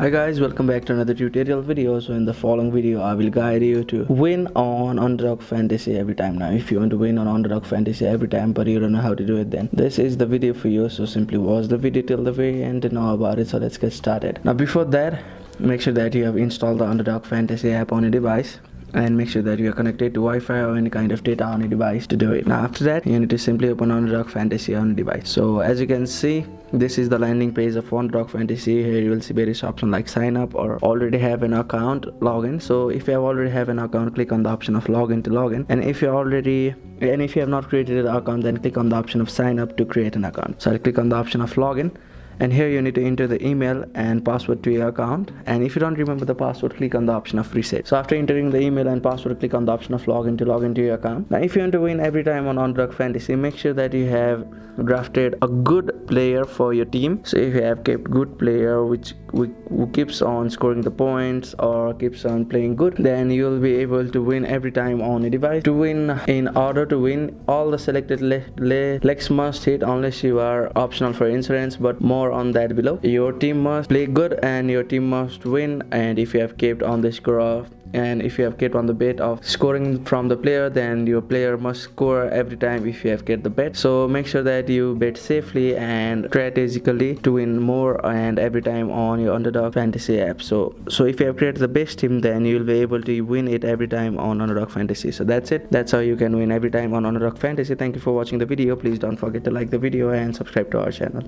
Hi guys, welcome back to another tutorial video. So in the following video I will guide you to win on Underdog Fantasy every time. Now if you want to win on Underdog Fantasy every time but you don't know how to do it, then this is the video for you. So simply watch the video till the very end to know about it. So let's get started. Now before that, make sure that you have installed the Underdog Fantasy app on your device, and make sure that you are connected to Wi-Fi or any kind of data on your device to do it. Now after that, you need to simply open Underdog Fantasy on your device. So as you can see, this is the landing page of Underdog Fantasy. Here you will see various options like sign up or already have an account, login. So if you have already have an account, click on the option of login to login, and if you have not created an account, then click on the option of sign up to create an account. So I'll click on the option of login, and here you need to enter the email and password to your account, and if you don't remember the password, click on the option of reset. So after entering the email and password, click on the option of login to log into your account. Now if you want to win every time on Underdog Fantasy, make sure that you have drafted a good player for your team. So if you have kept good player who keeps on scoring the points or keeps on playing good, then you will be able to win every time on your device. To win, in order to win, all the selected legs must hit unless you are optional for insurance, but more on that below. Your team must play good and your team must win, and if you have kept on the score of if you have kept on the bet of scoring from the player, then your player must score every time if you have kept the bet. So make sure that you bet safely and strategically to win more and every time on your Underdog Fantasy app. So if you have created the best team, then you will be able to win it every time on Underdog Fantasy. So that's it. That's how you can win every time on Underdog Fantasy. Thank you for watching the video. Please don't forget to like the video and subscribe to our channel.